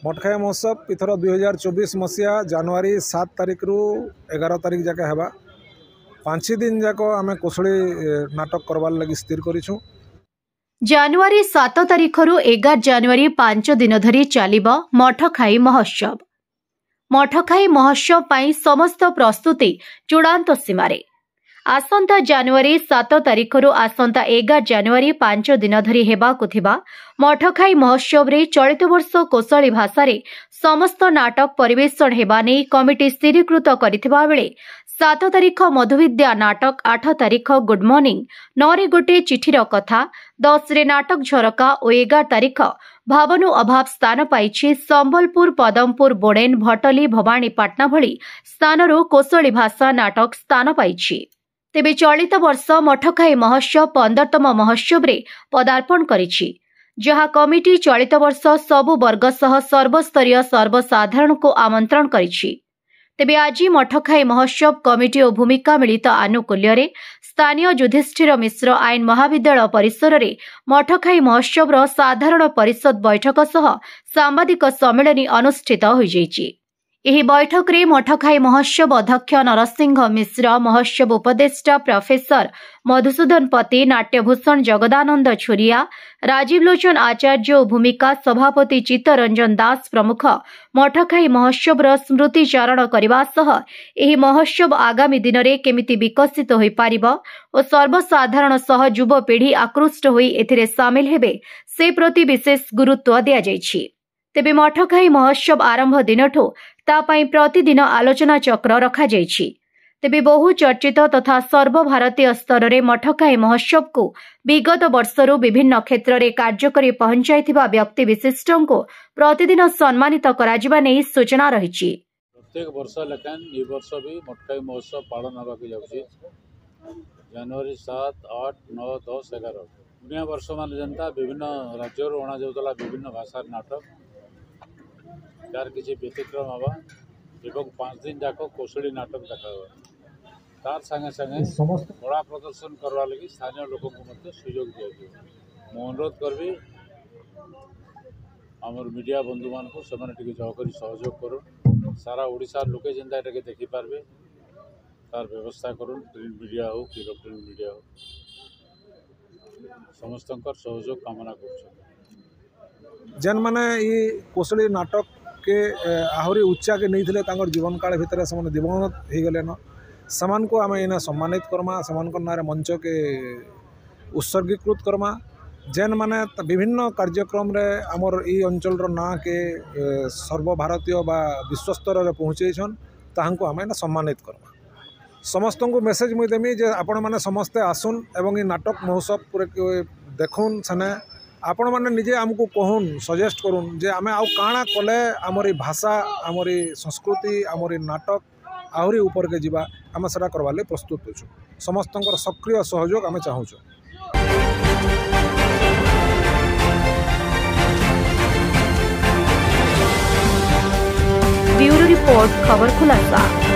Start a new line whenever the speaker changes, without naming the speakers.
मठखाई महोत्सव इथर 2024 मसीहा जनवरी 7 तारिख रु 11 तारिख जाके हेबा 5 दिन जाक आम कोसली नाटक करवार लगी स्थिर करिछु।
जनवरी 7 तारिख रु 11 जनवरी 5 दिन धरी चलिबा मठखाई महोत्सव। मठखाई महोत्सव पाई समस्त प्रस्तुति चूड़ांत सीमारे। आसंता जनवरी 7 तारिख रु आसंता 11 जनवरी 5 दिन धरी हेबाकु थिबा मठखाई महोत्सव रे चलित वर्ष कोसली भाषा रे समस्त नाटक परिवेषण हेबा नै कमिटी स्थिरीकृत करिथिबा बेले 7 तारिख मधुविद्या नाटक, 8 तारिख गुड मॉर्निंग, 9 रे गोटे चिठीर कथा, 10 रे नाटक झरका और 11 तारिख भावनु अभाव स्थान पाइछि संबलपुर, पदमपुर, बोडेन, भटली, भवानीपाटना भली स्थानरू कोसली भाषा नाटक स्थान पाइछि। तेबे चलित वर्ष मठखाई महोत्सव 15तम महोत्सव रे पदार्पण करिछि, जहा कमिटी चलित वर्ष सबु वर्ग सह सर्वस्तरीय सर्वसाधारण को आमंत्रण करिछि। तेबे आज मठखाई महोत्सव कमिटी और भूमिका मिलित आनुकूल्य रे स्थानीय युधिष्ठिर मिश्र आईन महाविद्यालय परिसर रे मठखाई महोत्सव रो साधारण परिषद बैठक सह सांबादिक सम्मेलन अनुष्ठित होई जाइछि। एही बैठक रे मठखाई महोत्सव अध्यक्ष नरसिंह मिश्र, महोत्सव उपदेष्टा प्रोफेसर मधुसूदन पति, नाट्यभूषण जगदानंद छुरिया, राजीव लोचन आचार्य और भूमिका सभापति चित्तरंजन दास प्रमुख मठखाई महोत्सव स्मृतिचारण करने सह एही महोत्सव आगामी दिन में केमिति विकसित हो पारिबो और सर्वसाधारण सह युवपीढ़ी आकृष्ट होई एथिरे सामिल हेबे से प्रति विशेष गुरुत्व दिया जाइछि। तेबे मठखाई महोत्सव आरंभ दिनठो तापाई प्रतिदिन आलोचना चक्र रखा जाइछि। तेबे बहु चर्चित तथा सर्वभारतीय स्तर में मठखाई महोत्सव को विगत वर्षरू विभिन्न क्षेत्र में कार्यकरी पहुंचाइथिबा व्यक्ति विशिष्ट को प्रतिदिन सम्मानित कराजिबा नै सूचना रहिछि।
प्रत्येक वर्ष लेकिन ये वर्ष भी मठखाई महोत्सव पालन होगा जाउछि जनवरी 7, 8, 9, 10, 11 दुनिया वर्ष मान जनता विभिन्न राज्य अणा जाऊला विभिन्न भाषार नाटक यार किसी व्यतिक्रम हवा एवं 5 दिन जाक कौशली नाटक देखा तार संगे संगे कला प्रदर्शन करवा लगी स्थानीय लोक को सुजोग दिया। मु अनुरोध करबी आमर मीडिया बंधु मान को से जहकरी सहयोग कर सारा ओडिशार लोके जेनता एटाके देखि पारबे तार व्यवस्था करूँ। प्रिंट मीडिया हो कि इलेक्ट्रॉनिक मीडिया हो समस्त सहयोग कामना कर
जेन माने ये कौशली नाटक के आहरी उच्चा के नहीं थे जीवन काल भितर से दिवंगत हो गले न समान को आम इना सम्मानित करमा समान ना मंच के उत्सर्गीकृत करमा जेन माने विभिन्न कार्यक्रम रे आमर ई अंचल ना के सर्वभारतीय बा विश्व स्तर रे पहुँचेछन ताहांको आम इना सम्मानित करमा। समस्त को मेसेज मुई देमी जे आपण माने समस्ते आसुन एवं ई नाटक महोत्सव देखुन सने आपण मैंने निजे आमको कहून सजेस्ट करूँ जे आम आउ काଣା कले आमरी भाषा आमरी संस्कृति आमरी नाटक आहरी ऊपर के जीवा आम सेटा करवा ले प्रस्तुत होचु। समस्त सक्रिय सहयोग आम चाहूँ।
ब्यूरो रिपोर्ट खबर खुलासा।